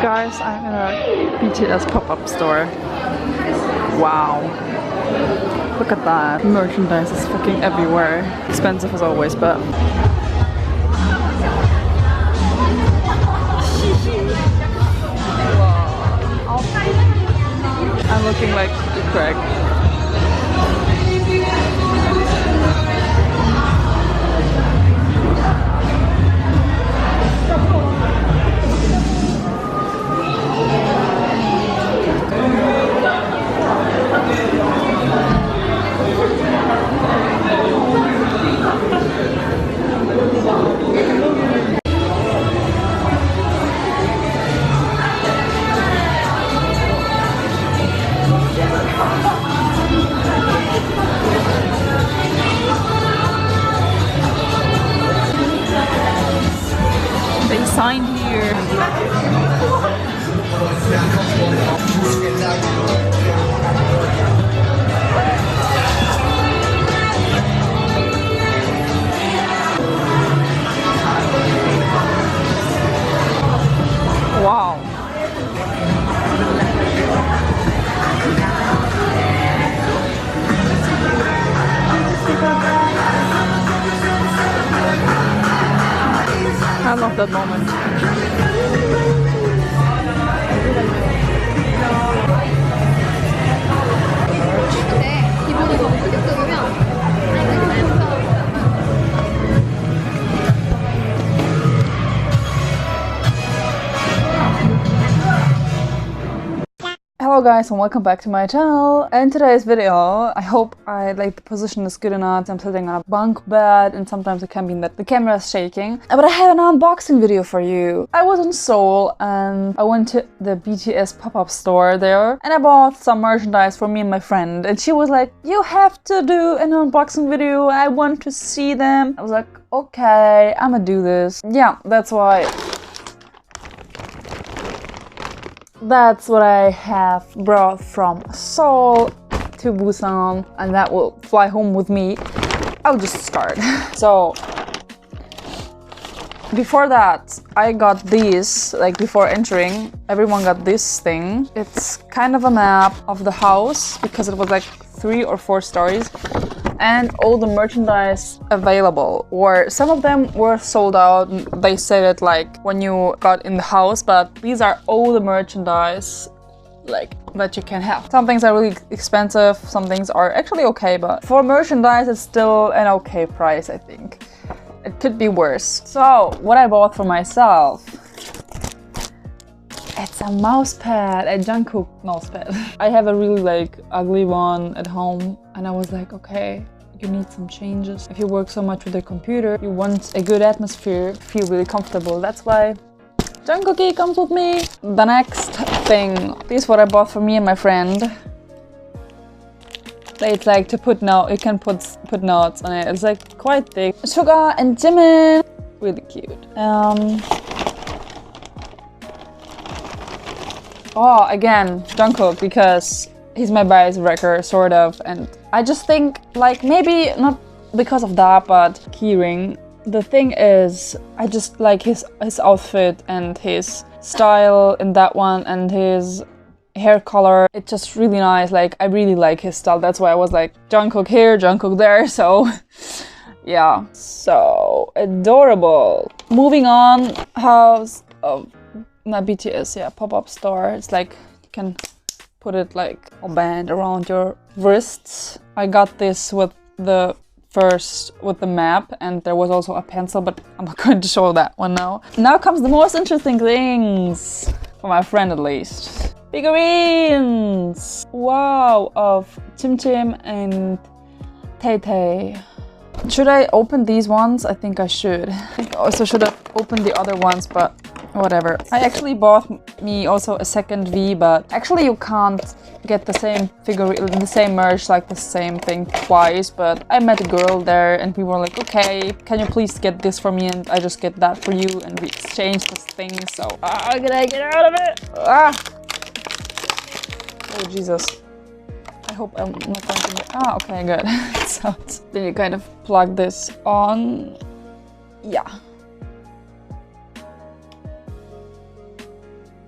Guys, I'm in a BTS pop-up store. Wow. Look at that. Merchandise is fucking everywhere. Expensive as always, but... I'm looking like Craig. They signed here. Wow. I love that moment. Hello guys and welcome back to my channel. In today's video, I hope the position is good enough. I'm sitting on a bunk bed and sometimes it can be that the camera is shaking. But I have an unboxing video for you. I was in Seoul and I went to the BTS pop-up store there and I bought some merchandise for me and my friend. And she was like, you have to do an unboxing video. I want to see them. I was like, okay, I'm gonna do this. Yeah, that's what I have brought from Seoul to Busan, and that will fly home with me. I'll just start. So, before that, I got these, like before entering, everyone got this thing. It's kind of a map of the house because it was like 3 or 4 stories. And all the merchandise available, or some of them were sold out. They said it like when you got in the house, but these are all the merchandise like that you can have. Some things are really expensive, some things are actually okay, but for merchandise it's still an okay price, I think. It could be worse. So what I bought for myself, it's a mouse pad, a Jungkook mouse pad. I have a really like ugly one at home and I was like, okay, you need some changes. If you work so much with the computer, you want a good atmosphere, feel really comfortable. That's why Jungkook comes with me. The next thing, this is what I bought for me and my friend. It's like to put notes, you can put notes on it. It's like quite thick. Suga and Jimin, really cute. Oh, again, Jungkook, because he's my bias wrecker, sort of, and I just think, like, maybe not because of that, but keyring. The thing is, I just like his outfit and his style in that one and his hair color. It's just really nice, like, I really like his style. That's why I was like, Jungkook here, Jungkook there, so yeah. So adorable. Moving on, house of... Not BTS, yeah, pop-up store. It's like you can put it like a band around your wrists. I got this with the map, and there was also a pencil, but I'm not going to show that one now. Now comes the most interesting things, for my friend at least. Figurines! Wow, of Tim Tim and Tay Tay. Should I open these ones? I think I should. I also should have opened the other ones, but whatever. I actually bought me also a second V, but actually you can't get the same figurine, the same merch, like the same thing twice. But I met a girl there and we were like, okay, can you please get this for me and I just get that for you, and we exchanged this thing. So how can I get out of it? Oh Jesus. I hope I'm not going to... Ah, okay, good. So then you kind of plug this on. Yeah.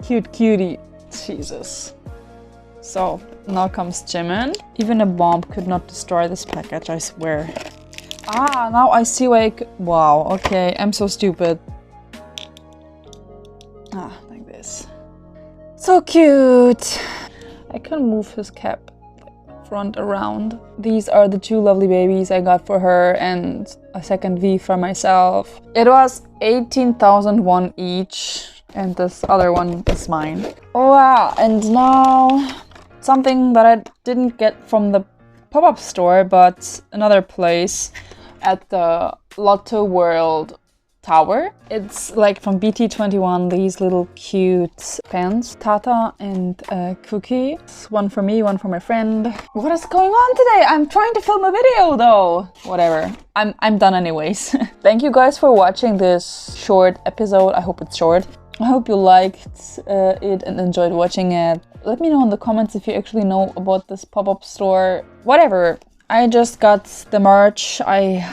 Cute cutie. Jesus. So, now comes Jimin. Even a bomb could not destroy this package, I swear. Ah, now I see why I could... Wow, okay, I'm so stupid. Ah, like this. So cute! I can move his cap front around. These are the two lovely babies I got for her and a second V for myself. It was 18,001 each and this other one is mine. Wow, and now something that I didn't get from the pop-up store but another place at the Lotto World Tower. It's like from BT21, these little cute pens. Tata and Cookie. It's one for me, one for my friend. What is going on today? I'm trying to film a video though. Whatever. I'm done anyways. Thank you guys for watching this short episode. I hope it's short. I hope you liked it and enjoyed watching it. Let me know in the comments if you actually know about this pop-up store. Whatever. I just got the merch I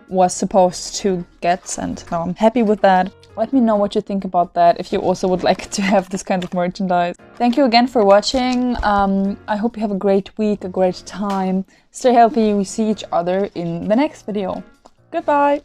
was supposed to get and now I'm happy with that. Let me know what you think about that, if you also would like to have this kind of merchandise. Thank you again for watching. I hope you have a great week, a great time. Stay healthy. We see each other in the next video. Goodbye!